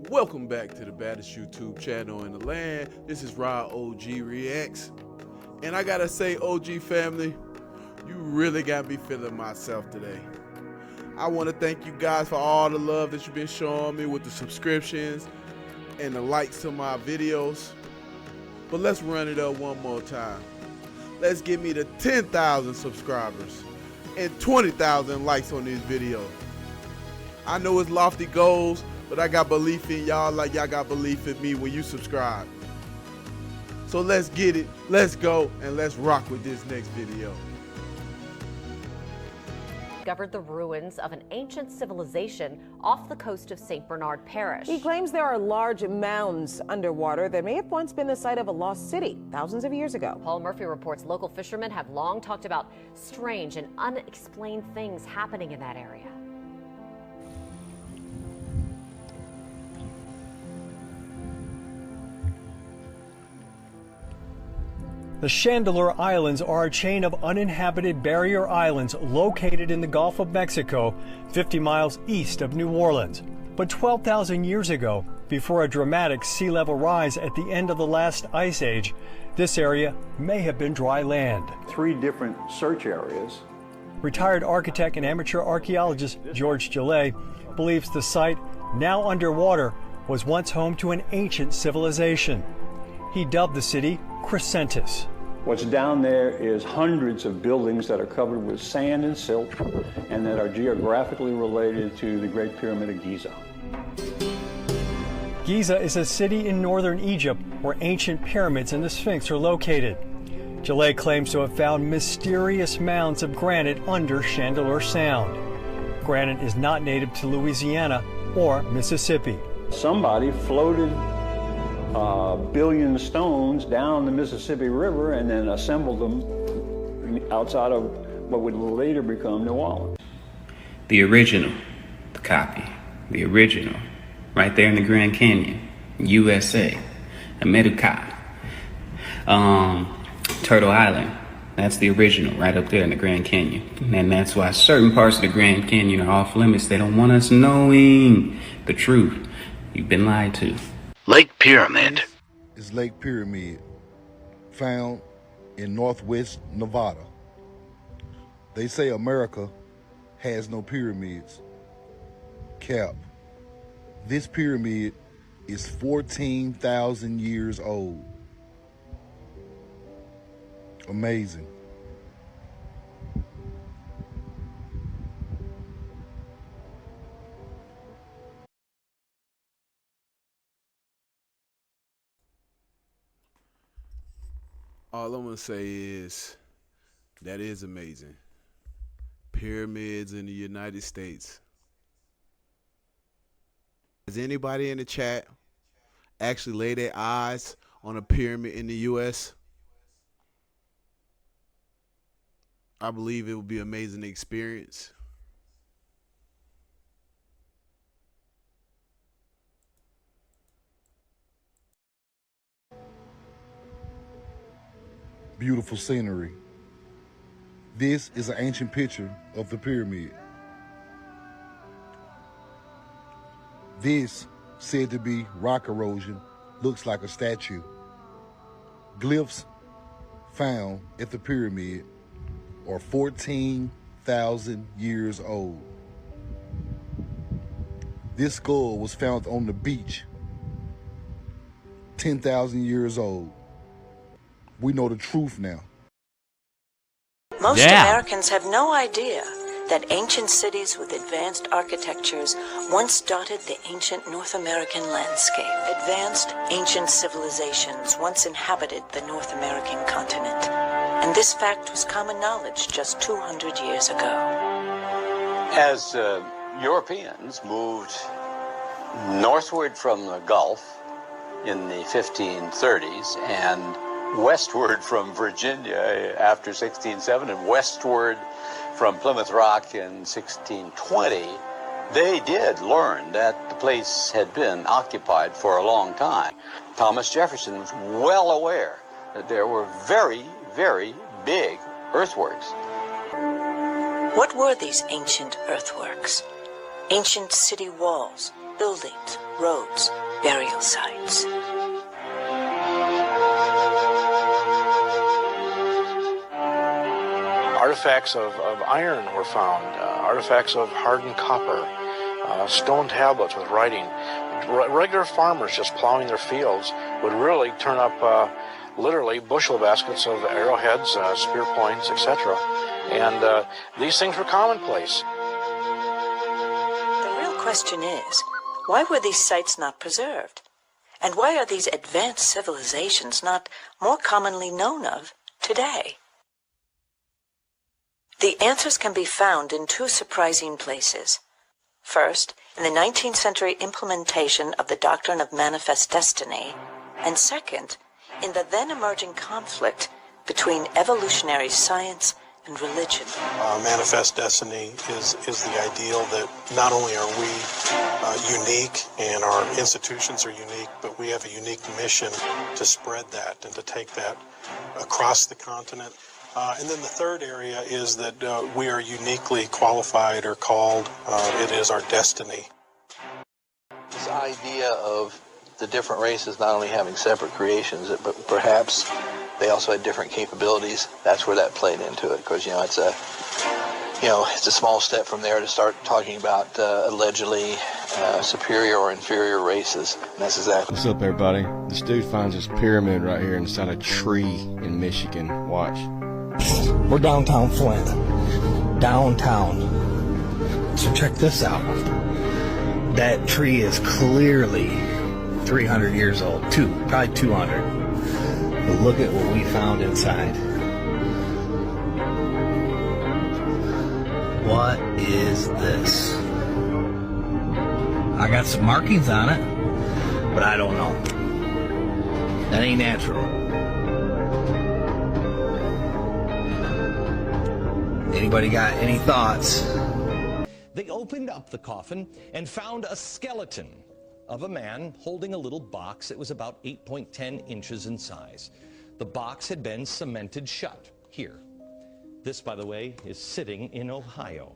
Welcome back to the baddest YouTube channel in the land. This is Rod OG Reacts. And I gotta say, OG family, you really got me feeling myself today. I want to thank you guys for all the love that you've been showing me with the subscriptions and the likes to my videos. But let's run it up one more time. Let's get me to 10,000 subscribers and 20,000 likes on these videos. I know it's lofty goals, but I got belief in y'all like y'all got belief in me when you subscribe. So let's get it, let's go, and let's rock with this next video. Discovered the ruins of an ancient civilization off the coast of St. Bernard Parish. He claims there are large mounds underwater that may have once been the site of a lost city thousands of years ago. Paul Murphy reports local fishermen have long talked about strange and unexplained things happening in that area. The Chandeleur Islands are a chain of uninhabited barrier islands located in the Gulf of Mexico, 50 miles east of New Orleans. But 12,000 years ago, before a dramatic sea level rise at the end of the last ice age, this area may have been dry land. 3 different search areas. Retired architect and amateur archaeologist George Gillet believes the site, now underwater, was once home to an ancient civilization. He dubbed the city Crescentis. What's down there is hundreds of buildings that are covered with sand and silt and that are geographically related to the Great Pyramid of Giza. Giza is a city in northern Egypt where ancient pyramids and the Sphinx are located. Gillet claims to have found mysterious mounds of granite under Chandeleur Sound. Granite is not native to Louisiana or Mississippi. Somebody floated billion stones down the Mississippi River and then assembled them outside of what would later become New Orleans. The original, the copy, the original, right there in the Grand Canyon, USA, America. Turtle Island, that's the original, right up there in the Grand Canyon. And that's why certain parts of the Grand Canyon are off limits. They don't want us knowing the truth. You've been lied to. Lake Pyramid is Lake Pyramid, found in northwest Nevada. They say America has no pyramids. Cap. This pyramid is 14,000 years old. Amazing. All I'm gonna say is that is amazing. Pyramids in the United States. Has anybody in the chat actually laid their eyes on a pyramid in the US? I believe it would be an amazing experience. Beautiful scenery. This is an ancient picture of the pyramid. This, said to be rock erosion, looks like a statue. Glyphs found at the pyramid are 14,000 years old. This skull was found on the beach, 10,000 years old. We know the truth now. Most Americans have no idea that ancient cities with advanced architectures once dotted the ancient North American landscape. Advanced ancient civilizations once inhabited the North American continent. And this fact was common knowledge just 200 years ago. As Europeans moved northward from the Gulf in the 1530s and westward from Virginia after 1607 and westward from Plymouth Rock in 1620, they did learn that the place had been occupied for a long time. Thomas Jefferson was well aware that there were very, very big earthworks. What were these ancient earthworks? Ancient city walls, buildings, roads, burial sites. Artifacts of iron were found, artifacts of hardened copper, stone tablets with writing. Regular farmers just plowing their fields would really turn up literally bushel baskets of arrowheads, spear points, etc. And these things were commonplace. The real question is, why were these sites not preserved? And why are these advanced civilizations not more commonly known of today? The answers can be found in two surprising places. First, in the 19th century implementation of the doctrine of manifest destiny, and second, in the then emerging conflict between evolutionary science and religion. Manifest destiny is the ideal that not only are we unique and our institutions are unique, but we have a unique mission to spread that and to take that across the continent. And then the third area is that we are uniquely qualified or called. It is our destiny. This idea of the different races not only having separate creations, but perhaps they also had different capabilities. That's where that played into it, because it's a small step from there to start talking about allegedly superior or inferior races. And that's exactly. What's up, everybody? This dude finds this pyramid right here inside a tree in Michigan. Watch. We're downtown Flint. Downtown. So check this out. That tree is clearly 300 years old. Probably 200. But look at what we found inside. What is this? I got some markings on it, but I don't know. That ain't natural. Anybody got any thoughts? They opened up the coffin and found a skeleton of a man holding a little box that was about 8.10 inches in size. The box had been cemented shut here. This, by the way, is sitting in Ohio.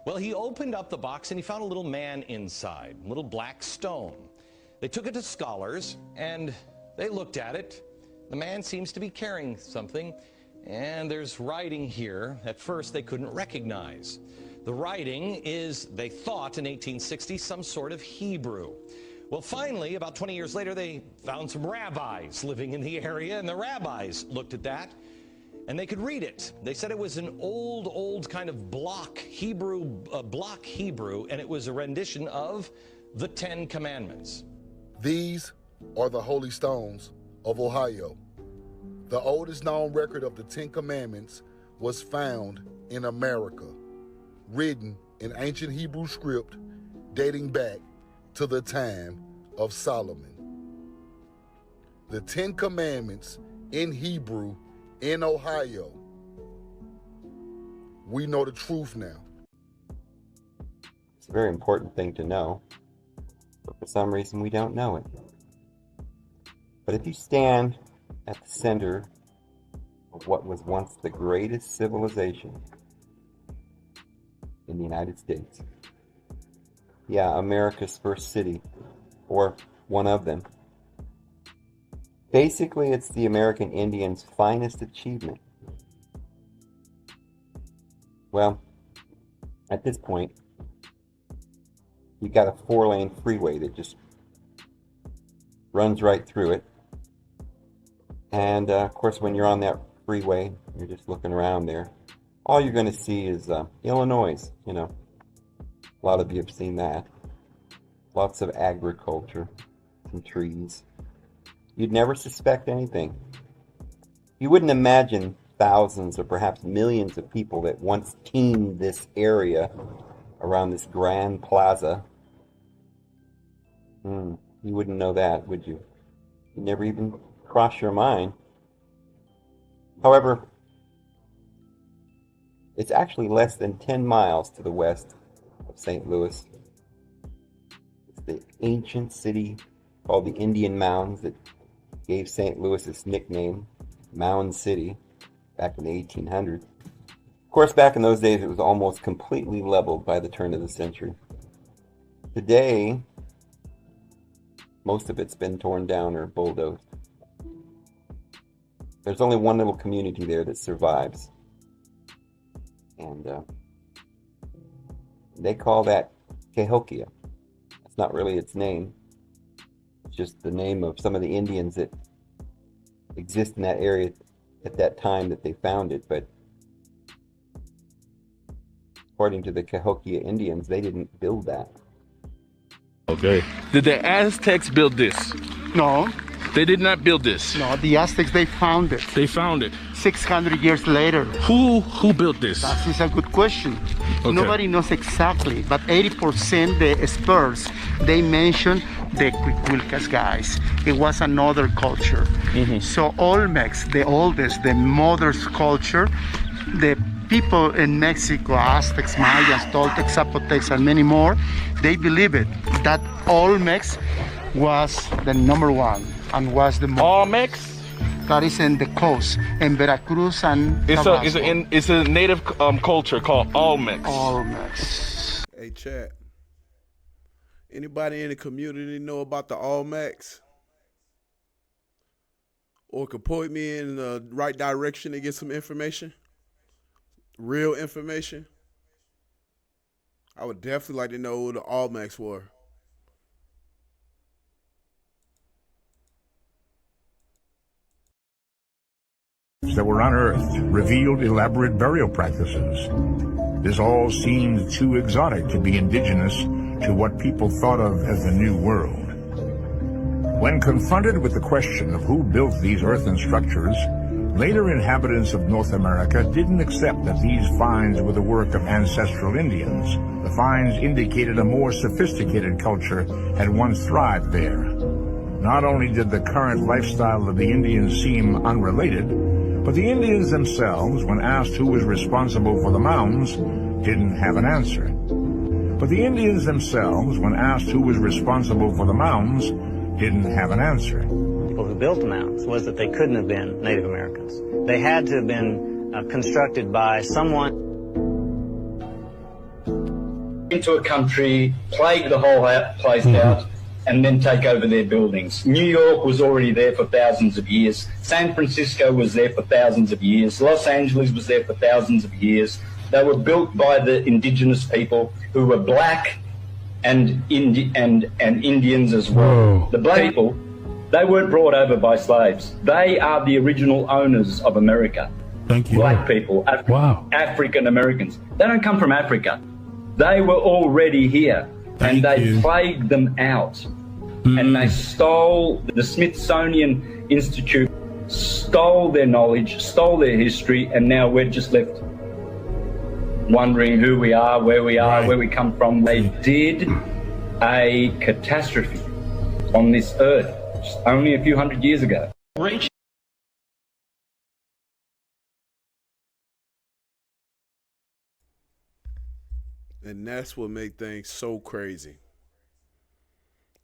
Well, he opened up the box and he found a little man inside, a little black stone. They took it to scholars and they looked at it. The man seems to be carrying something. And there's writing here at first they couldn't recognize. The writing is, they thought in 1860, some sort of Hebrew. Well, finally, about 20 years later, they found some rabbis living in the area, and the rabbis looked at that, and they could read it. They said it was an old kind of block Hebrew, and it was a rendition of the Ten Commandments. These are the holy stones of Ohio. The oldest known record of the Ten Commandments was found in America, written in ancient Hebrew script dating back to the time of Solomon. The Ten Commandments in Hebrew in Ohio. We know the truth now. It's a very important thing to know, but for some reason we don't know it. But if you stand at the center of what was once the greatest civilization in the United States. Yeah, America's first city, or one of them. Basically, it's the American Indian's finest achievement. Well, at this point, you got a 4-lane freeway that just runs right through it. And of course, when you're on that freeway, you're just looking around there. All you're going to see is Illinois, A lot of you have seen that. Lots of agriculture, some trees. You'd never suspect anything. You wouldn't imagine thousands or perhaps millions of people that once teemed this area around this grand plaza. You wouldn't know that, would you? You never even cross your mind. However, it's actually less than 10 miles to the west of St. Louis. It's the ancient city called the Indian Mounds that gave St. Louis its nickname, Mound City, back in the 1800s. Of course, back in those days, it was almost completely leveled by the turn of the century. Today, Most of it's been torn down or bulldozed. There's only one little community there that survives. And they call that Cahokia. It's not really its name. It's just the name of some of the Indians that exist in that area at that time that they found it. But according to the Cahokia Indians, they didn't build that. Okay. Did the Aztecs build this? No. They did not build this? No, the Aztecs, they found it. They found it? 600 years later. Who built this? That is a good question. Okay. Nobody knows exactly, but 80% the experts, they mention the Quiquilcas guys. It was another culture. So Olmecs, the oldest, the mother's culture, the people in Mexico, Aztecs, Mayas, Toltecs, Zapotecs, and many more, they believe it, that Olmecs was the number one and was the Olmecs? That is in the coast, in Veracruz and Tabasco. It's a native culture called Olmecs. Olmecs. Hey, chat. Anybody in the community know about the Olmecs? Or could point me in the right direction to get some information? Real information? I would definitely like to know who the Olmecs were. That were unearthed revealed elaborate burial practices. This all seemed too exotic to be indigenous to what people thought of as the New World. When confronted with the question of who built these earthen structures, later inhabitants of North America didn't accept that these finds were the work of ancestral Indians. The finds indicated a more sophisticated culture had once thrived there. Not only did the current lifestyle of the Indians seem unrelated, but the Indians themselves, when asked who was responsible for the mounds, didn't have an answer. But the Indians themselves, when asked who was responsible for the mounds, didn't have an answer. People who built the mounds was that they couldn't have been Native Americans. They had to have been constructed by someone. Into a country, plague the whole place out, and then take over their buildings. New York was already there for thousands of years. San Francisco was there for thousands of years. Los Angeles was there for thousands of years. They were built by the indigenous people who were black and Indians as well. Whoa. The black people, they weren't brought over by slaves. They are the original owners of America. Thank you. Black people, African Americans. They don't come from Africa. They were already here. And they plagued them out. And they stole, the Smithsonian Institute stole their knowledge, stole their history, and now we're just left wondering who we are, where we come from. They did a catastrophe on this earth just only a few hundred years ago. And that's what makes things so crazy,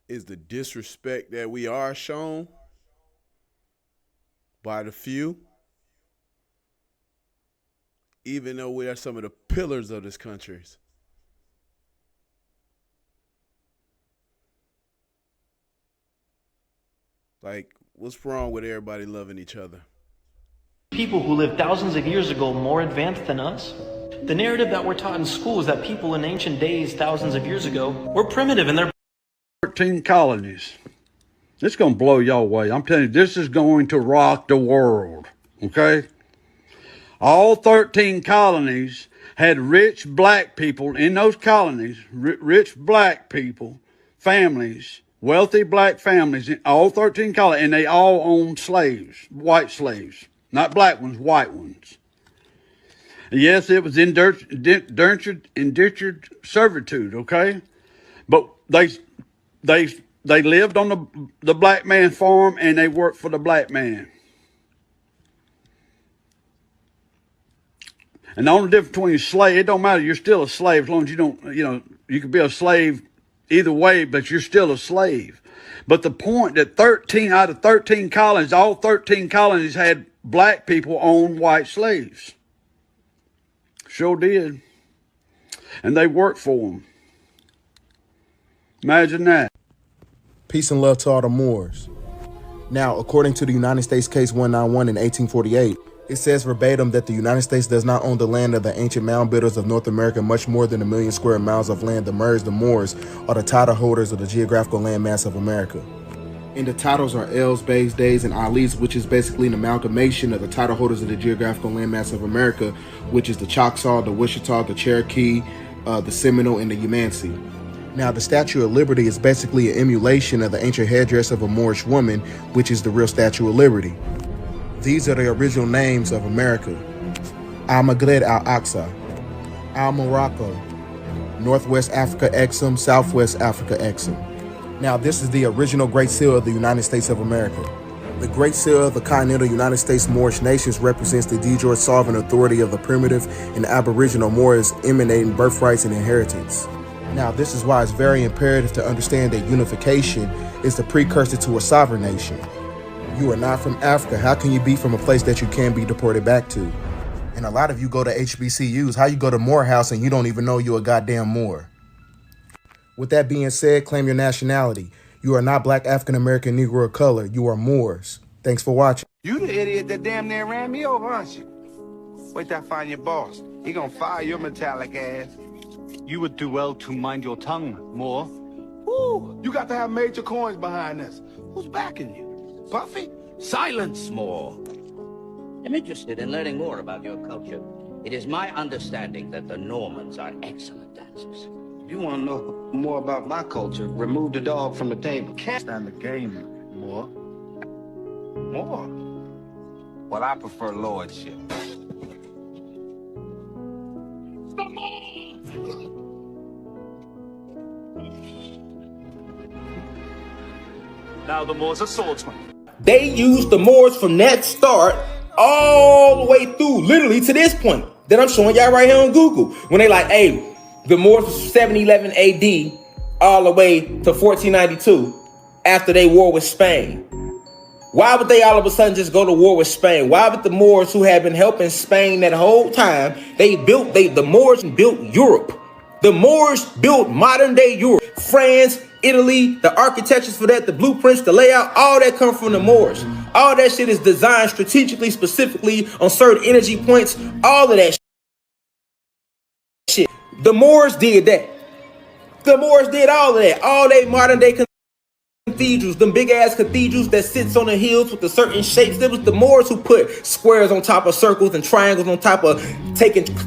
is the disrespect that we are shown by the few, even though we are some of the pillars of this country. Like, what's wrong with everybody loving each other? People who lived thousands of years ago more advanced than us. The narrative that we're taught in school is that people in ancient days, thousands of years ago, were primitive and they're 13 colonies. It's going to blow y'all away. I'm telling you, this is going to rock the world, okay? All 13 colonies had rich black people in those colonies, rich black people, families, wealthy black families in all 13 colonies, and they all owned slaves, white slaves, not black ones, white ones. Yes, it was indentured servitude, okay? But they lived on the black man farm and they worked for the black man. And the only difference between slave, it don't matter, you're still a slave as long as you don't, you could be a slave either way, but you're still a slave. But the point that 13 out of 13 colonies, all 13 colonies had black people own white slaves. Sure did. And they worked for them. Imagine that. Peace and love to all the Moors. Now, according to the United States Case 191 in 1848, it says verbatim that the United States does not own the land of the ancient mound builders of North America much more than 1 million square miles of land. The Moors, the Moors, are the title holders of the geographical landmass of America. And the titles are Els, Bays, Days, and Alis, which is basically an amalgamation of the title holders of the geographical landmass of America, which is the Choctaw, the Wichita, the Cherokee, the Seminole, and the Yamasee. Now, the Statue of Liberty is basically an emulation of the ancient headdress of a Moorish woman, which is the real Statue of Liberty. These are the original names of America: Al-Maghreb al-Aqsa, Al-Morocco, Northwest Africa Exum, Southwest Africa Exum. Now, this is the original Great Seal of the United States of America. The Great Seal of the continental United States Moorish nations represents the de jure sovereign authority of the primitive and aboriginal Moors, emanating birthrights and inheritance. Now, this is why it's very imperative to understand that unification is the precursor to a sovereign nation. You are not from Africa. How can you be from a place that you can be deported back to? And a lot of you go to HBCUs. How you go to Morehouse and you don't even know you're a goddamn Moor? With that being said, claim your nationality. You are not Black, African American, Negro, or color. You are Moors. Thanks for watching. You the idiot that damn near ran me over, aren't you? Wait till I find your boss. He gonna fire your metallic ass. You would do well to mind your tongue, Moor. Ooh, you got to have major coins behind this. Who's backing you? Puffy? Silence, Moor. I'm interested in learning more about your culture. It is my understanding that the Normans are excellent dancers. If you want to know more about my culture, remove the dog from the table. Can't stand the game, Moor. More? Well, I prefer lordship. Now the Moors are swordsmen. They used the Moors from that start all the way through, literally to this point that I'm showing y'all right here on Google. When they like, hey, the Moors was 711 AD all the way to 1492 after they war with Spain. Why would they all of a sudden just go to war with Spain? Why would the Moors, who had been helping Spain that whole time, the Moors built Europe. The Moors built modern day Europe. France, Italy, the architectures for that, the blueprints, the layout, all that come from the Moors. All that shit is designed strategically, specifically on certain energy points. All of that shit. The Moors did that. The Moors did all of that. All they modern day cathedrals, them big ass cathedrals that sits on the hills with the certain shapes. It was the Moors who put squares on top of circles and triangles on top of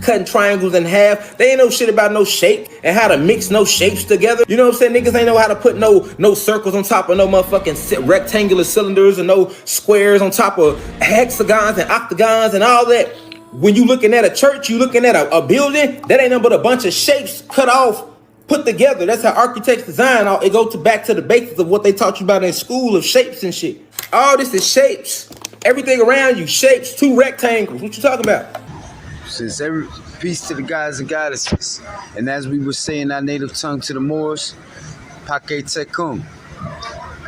cutting triangles in half. They ain't know shit about no shape and how to mix no shapes together. You know what I'm saying? Niggas ain't know how to put no circles on top of no motherfucking rectangular cylinders and no squares on top of hexagons and octagons and all that. When you looking at a church, you looking at a building, that ain't nothing but a bunch of shapes cut off, put together. That's how architects design. It goes back to the basics of what they taught you about in school of shapes and shit. All this is shapes. Everything around you, shapes, two rectangles. What you talking about? Since every peace to the gods and goddesses. And as we were saying our native tongue to the Moors, Pake Tekum.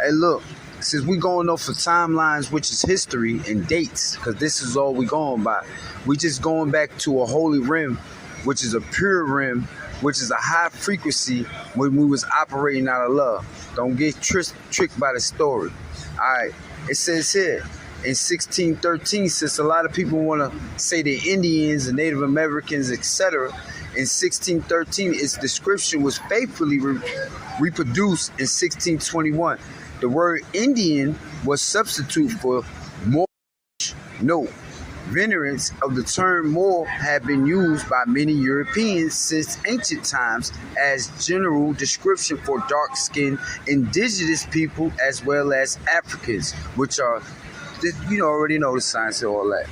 Hey, look, since we going off of timelines, which is history and dates, because this is all we going by. We just going back to a holy rim, which is a pure rim, which is a high frequency when we was operating out of love. Don't get tricked by the story. All right, it says here, in 1613, since a lot of people want to say the Indians and Native Americans, etc., in 1613, its description was faithfully reproduced in 1621. The word Indian was substitute for Moorish. Note, variants of the term Moor have been used by many Europeans since ancient times as general description for dark-skinned indigenous people as well as Africans, which are, you already know the science and all that.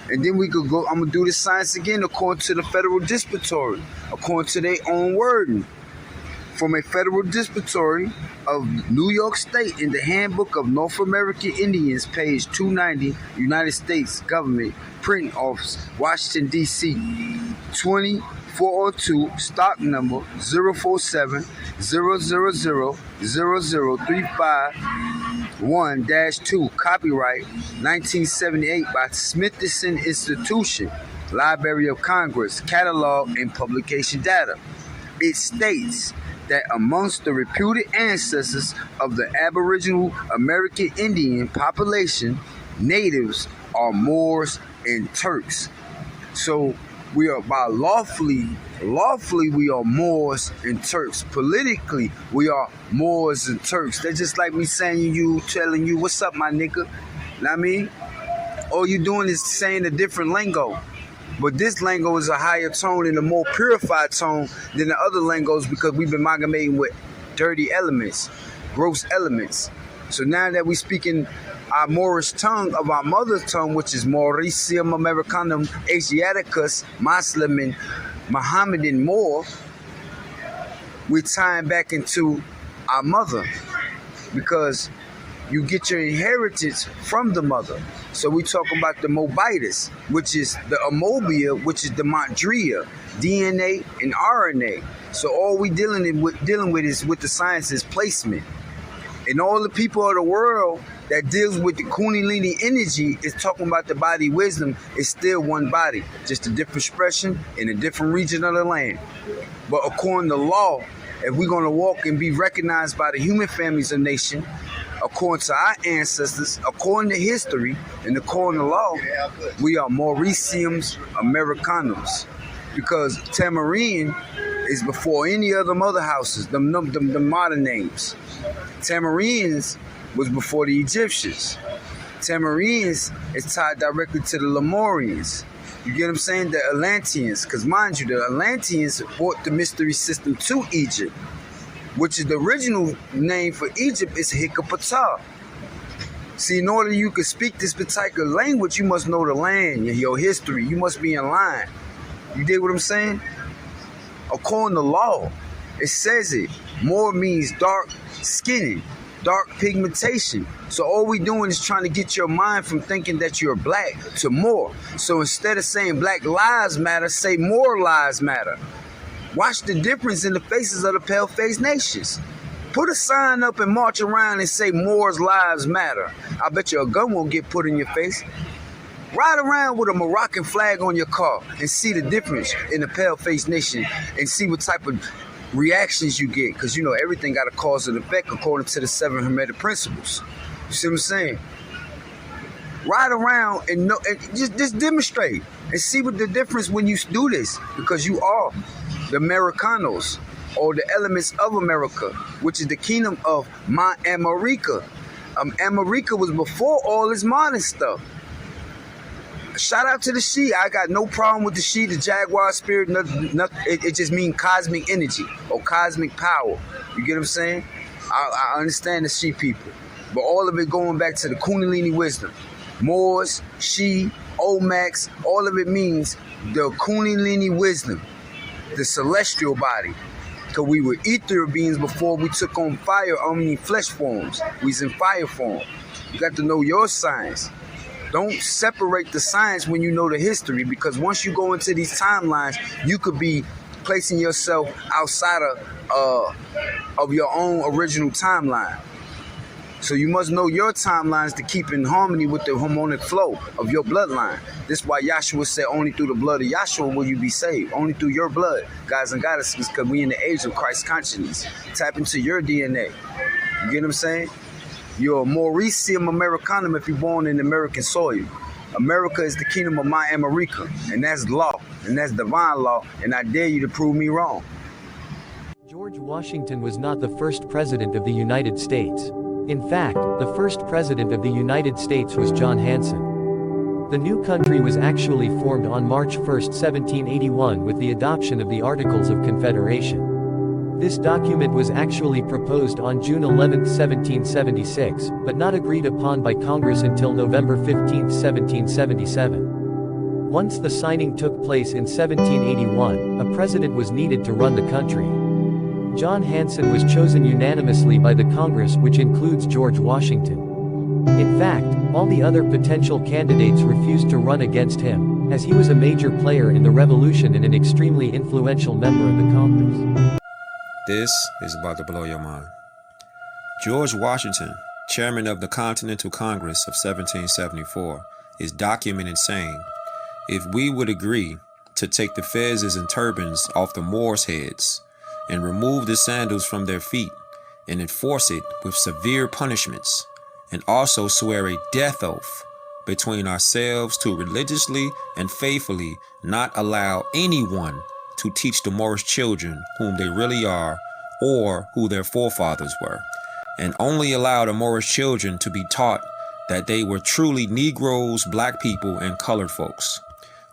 And then we could go, I'm going to do the science again according to the Federal Dispository, according to their own wording. From a Federal Dispository of New York State in the Handbook of North American Indians, page 290, United States Government, Printing Office, Washington, D.C., 2402, stock number 047-000-00351-2, copyright 1978 by Smithsonian Institution, Library of Congress, catalog and publication data. It states, that amongst the reputed ancestors of the Aboriginal American Indian population, natives are Moors and Turks. So we are by lawfully we are Moors and Turks. Politically, we are Moors and Turks. That's just like me saying telling you, what's up, my nigga? Know what I mean? All you doing is saying a different lingo. But this lingo is a higher tone and a more purified tone than the other lingos because we've been amalgamating with dirty elements, gross elements. So now that we speaking our Moorish tongue of our mother tongue, which is Mauricium Americanum Asiaticus Muslim Mohammedan Moor, we're tying back into our mother because you get your inheritance from the mother. So we talk about the Mobitus, which is the Amobia, which is the Mondria, DNA and RNA. So all we dealing with is with the science's placement. And all the people of the world that deals with the Kundalini energy is talking about the body wisdom is still one body, just a different expression in a different region of the land. But according to law, if we're going to walk and be recognized by the human families of nation, according to our ancestors, according to history, and according to law, we are Mauriciums Americanums. Because Tamarin is before any other mother houses, the modern names. Tamarins was before the Egyptians. Tamarins is tied directly to the Lemurians. You get what I'm saying? The Atlanteans. Because mind you, the Atlanteans brought the mystery system to Egypt, which is the original name for Egypt is Hikapata. See, in order you can speak this particular language, you must know the land, your history. You must be in line. You dig what I'm saying? According to law, it says it. Moor means dark skinning, dark pigmentation. So all we doing is trying to get your mind from thinking that you're black to Moor. So instead of saying Black Lives Matter, say More Lives Matter. Watch the difference in the faces of the pale-faced nations. Put a sign up and march around and say Moors Lives Matter. I bet you a gun won't get put in your face. Ride around with a Moroccan flag on your car and see the difference in the pale-faced nation and see what type of reactions you get. Because, you know, everything got a cause and effect according to the 7 Hermetic principles. You see what I'm saying? Ride around and just demonstrate and see what the difference when you do this. Because you are the Americanos, or the elements of America, which is the kingdom of my America. America was before all this modern stuff. Shout out to the she. I got no problem with the she, the Jaguar spirit. Nothing, it just means cosmic energy or cosmic power. You get what I'm saying? I understand the she people. But all of it going back to the Kundalini wisdom. Moors, she, Olmecs, all of it means the Kundalini wisdom, the celestial body. Because we were ethereal beings before we took on fire, flesh forms. We was in fire form. You got to know your science. Don't separate the science when you know the history, because once you go into these timelines, you could be placing yourself outside of your own original timeline. So you must know your timelines to keep in harmony with the harmonic flow of your bloodline. This is why Yahshua said only through the blood of Yahshua will you be saved. Only through your blood, guys and goddesses, because we in the age of Christ consciousness. Tap into your DNA. You get what I'm saying? You're a Mauricium Americanum if you're born in American soil. America is the kingdom of my America, and that's law, and that's divine law, and I dare you to prove me wrong. George Washington was not the first president of the United States. In fact, the first president of the United States was John Hanson. The new country was actually formed on March 1, 1781 with the adoption of the Articles of Confederation. This document was actually proposed on June 11, 1776, but not agreed upon by Congress until November 15, 1777. Once the signing took place in 1781, a president was needed to run the country. John Hanson was chosen unanimously by the Congress, which includes George Washington. In fact, all the other potential candidates refused to run against him, as he was a major player in the revolution and an extremely influential member of the Congress. This is about to blow your mind. George Washington, chairman of the Continental Congress of 1774, is documented saying, "If we would agree to take the fezzes and turbans off the Moors' heads and remove the sandals from their feet, and enforce it with severe punishments, and also swear a death oath between ourselves to religiously and faithfully not allow anyone to teach the Moorish children whom they really are or who their forefathers were, and only allow the Moorish children to be taught that they were truly Negroes, black people, and colored folks.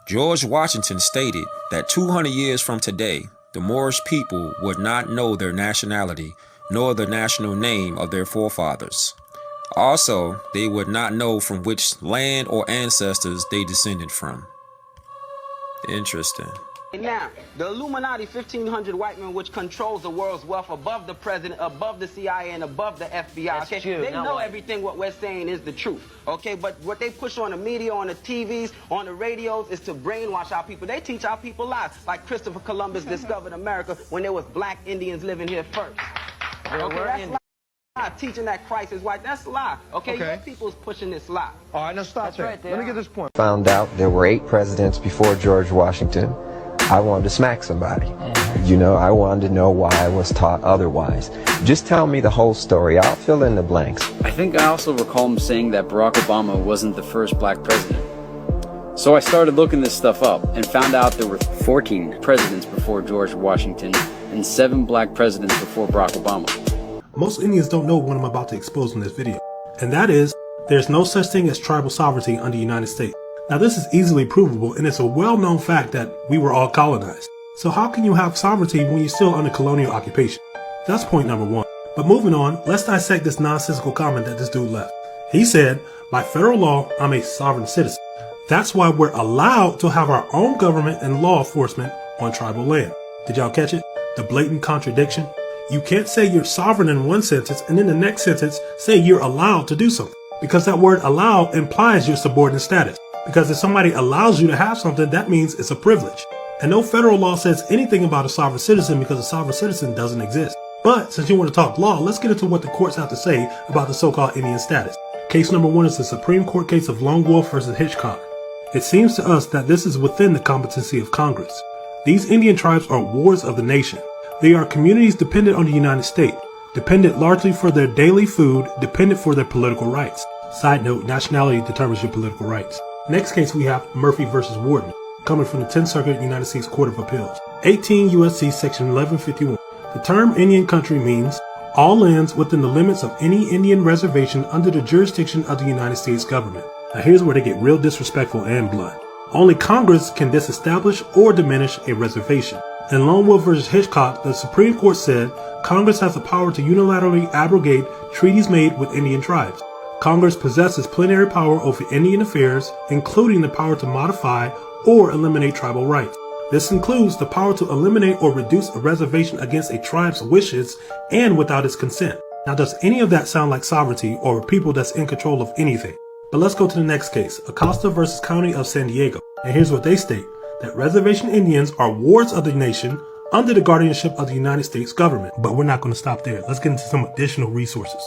George Washington stated that 200 years from today, the Moorish people would not know their nationality nor the national name of their forefathers. Also, they would not know from which land or ancestors they descended from. Interesting. Now, the Illuminati, 1,500 white men, which controls the world's wealth above the president, above the CIA, and above the FBI. Okay, they know everything what we're saying is the truth. Okay, but what they push on the media, on the TVs, on the radios, is to brainwash our people. They teach our people lies, like Christopher Columbus discovered America when there was black Indians living here first. Okay, that's lie. Teaching that Christ is white, that's a lie. Okay, your people's pushing this lie. All right, now stop there. Let me get this point. Found out there were 8 presidents before George Washington. I wanted to smack somebody. You know, I wanted to know why I was taught otherwise. Just tell me the whole story. I'll fill in the blanks. I think I also recall him saying that Barack Obama wasn't the first black president. So I started looking this stuff up and found out there were 14 presidents before George Washington and 7 black presidents before Barack Obama. Most Indians don't know what I'm about to expose in this video, and that is, there's no such thing as tribal sovereignty under the United States. Now this is easily provable, and it's a well-known fact that we were all colonized. So how can you have sovereignty when you're still under colonial occupation? That's point number 1. But moving on, let's dissect this nonsensical comment that this dude left. He said, by federal law, I'm a sovereign citizen. That's why we're allowed to have our own government and law enforcement on tribal land. Did y'all catch it? The blatant contradiction? You can't say you're sovereign in one sentence and in the next sentence say you're allowed to do something. Because that word allow implies your subordinate status. Because if somebody allows you to have something, that means it's a privilege. And no federal law says anything about a sovereign citizen because a sovereign citizen doesn't exist. But since you want to talk law, let's get into what the courts have to say about the so-called Indian status. Case number 1 is the Supreme Court case of Lone Wolf versus Hitchcock. It seems to us that this is within the competency of Congress. These Indian tribes are wards of the nation. They are communities dependent on the United States, dependent largely for their daily food, dependent for their political rights. Side note, nationality determines your political rights. Next case we have Murphy versus Warden, coming from the 10th Circuit United States Court of Appeals. 18 U.S.C. section 1151. The term Indian country means all lands within the limits of any Indian reservation under the jurisdiction of the United States government. Now here's where they get real disrespectful and blunt. Only Congress can disestablish or diminish a reservation. In Lone Wolf versus Hitchcock, the Supreme Court said Congress has the power to unilaterally abrogate treaties made with Indian tribes. Congress possesses plenary power over Indian affairs, including the power to modify or eliminate tribal rights. This includes the power to eliminate or reduce a reservation against a tribe's wishes and without its consent. Now, does any of that sound like sovereignty or a people that's in control of anything? But let's go to the next case, Acosta versus County of San Diego. And here's what they state, that reservation Indians are wards of the nation under the guardianship of the United States government. But we're not going to stop there. Let's get into some additional resources.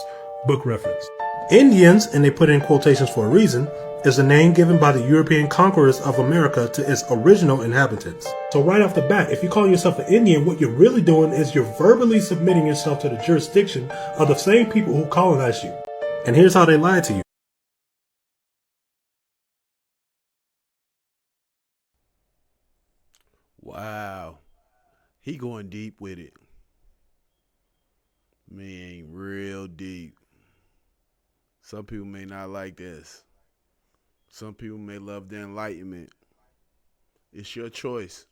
Book reference. Indians, and they put in quotations for a reason, is a name given by the European conquerors of America to its original inhabitants. So right off the bat, if you call yourself an Indian, what you're really doing is you're verbally submitting yourself to the jurisdiction of the same people who colonized you. And here's how they lied to you. Wow. He going deep with it. Man, real deep. Some people may not like this. Some people may love the enlightenment. It's your choice.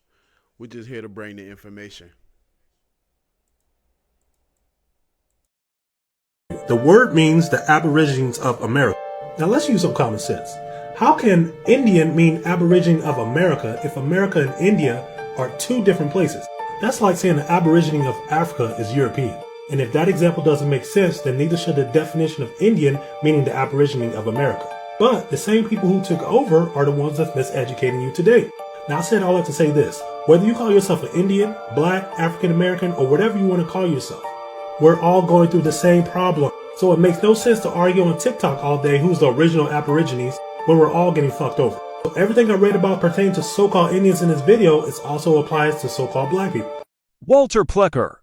We're just here to bring the information. The word means the Aborigines of America. Now let's use some common sense. How can Indian mean Aborigine of America if America and India are 2 different places? That's like saying the Aborigine of Africa is European. And if that example doesn't make sense, then neither should the definition of Indian, meaning the Aborigine of America. But the same people who took over are the ones that's miseducating you today. Now I said all that to say this, whether you call yourself an Indian, Black, African American, or whatever you want to call yourself, we're all going through the same problem. So it makes no sense to argue on TikTok all day who's the original Aborigines when we're all getting fucked over. So everything I read about pertaining to so-called Indians in this video, it also applies to so-called Black people. Walter Plecker,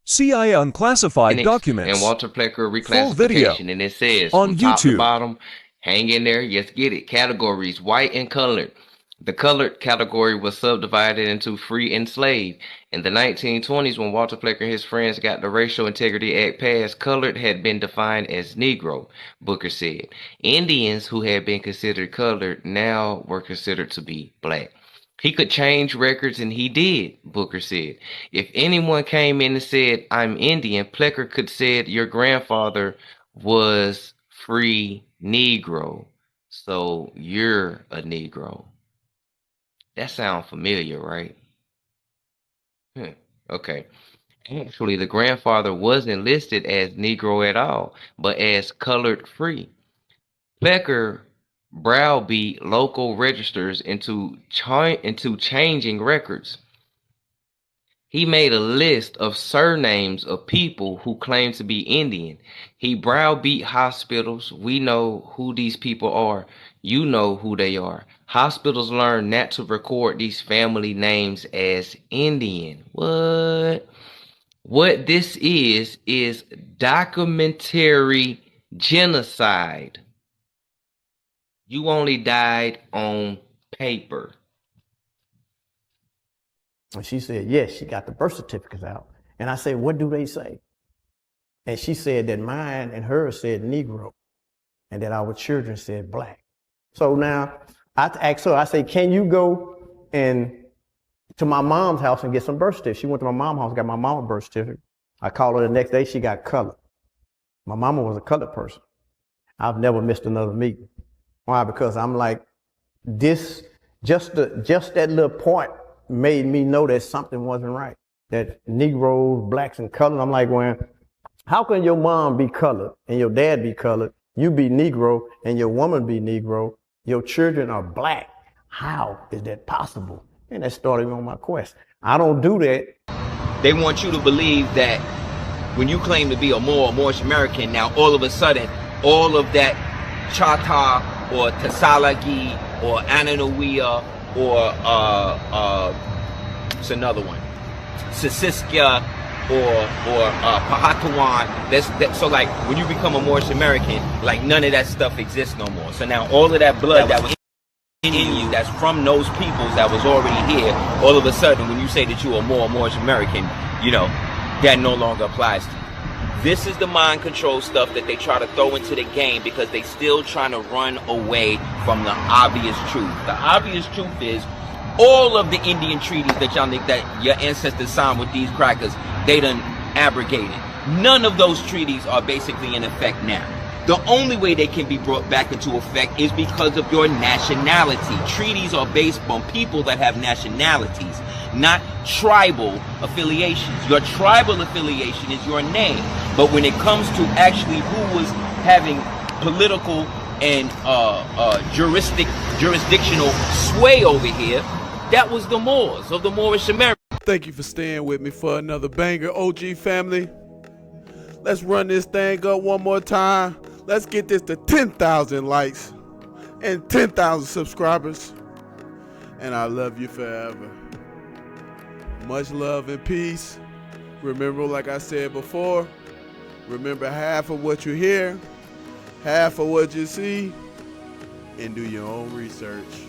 CIA unclassified documents. And Walter Plecker Full video reclassification, and it says on from top to YouTube. bottom, hang in there, yes, get it. Categories, white and colored. The colored category was subdivided into free and slave. In the 1920s, when Walter Plecker and his friends got the Racial Integrity Act passed, colored had been defined as Negro, Booker said. Indians who had been considered colored now were considered to be black. He could change records, and he did, Booker said. If anyone came in and said, I'm Indian, Plecker could said, your grandfather was free Negro, so you're a Negro. That sounds familiar, right? Okay. Actually, the grandfather wasn't listed as Negro at all, but as colored free. Plecker browbeat local registers into changing records. He made a list of surnames of people who claimed to be Indian. He browbeat hospitals. We know who these people are. You know who they are. Hospitals learn not to record these family names as Indian. What? What this is documentary genocide. You only died on paper. And she said, yes, she got the birth certificates out. And I said, what do they say? And she said that mine and hers said Negro, and that our children said black. So now I asked her, I said, can you go to my mom's house and get some birth certificates? She went to my mom's house, got my mom a birth certificate. I called her the next day, she got colored. My mama was a colored person. I've never missed another meeting. Why? Because I'm like, this, just that little point made me know that something wasn't right. That Negroes, blacks, and colored. I'm like, well, how can your mom be colored and your dad be colored, you be Negro and your woman be Negro, your children are black? How is that possible? And that started me on my quest. I don't do that. They want you to believe that when you claim to be a Moorish American, now all of a sudden, all of that Chata or Tasalagi or Ananawiya or it's another one, Sisiskia or Pahatawan. So like when you become a Moorish American, like none of that stuff exists no more. So now all of that blood that was in you, that's from those peoples that was already here, all of a sudden when you say that you are more Moorish American, you know, that no longer applies to you. This is the mind control stuff that they try to throw into the game because they still trying to run away from the obvious truth. The obvious truth is all of the Indian treaties that y'all think that your ancestors signed with these crackers, they done abrogated. None of those treaties are basically in effect now. The only way they can be brought back into effect is because of your nationality. Treaties are based on people that have nationalities, not tribal affiliations. Your tribal affiliation is your name. But when it comes to actually who was having political and jurisdictional sway over here, that was the Moors of the Moorish America. Thank you for staying with me for another banger, OG family. Let's run this thing up one more time. Let's get this to 10,000 likes and 10,000 subscribers. And I love you forever. Much love and peace. Remember, like I said before, remember half of what you hear, half of what you see, and do your own research.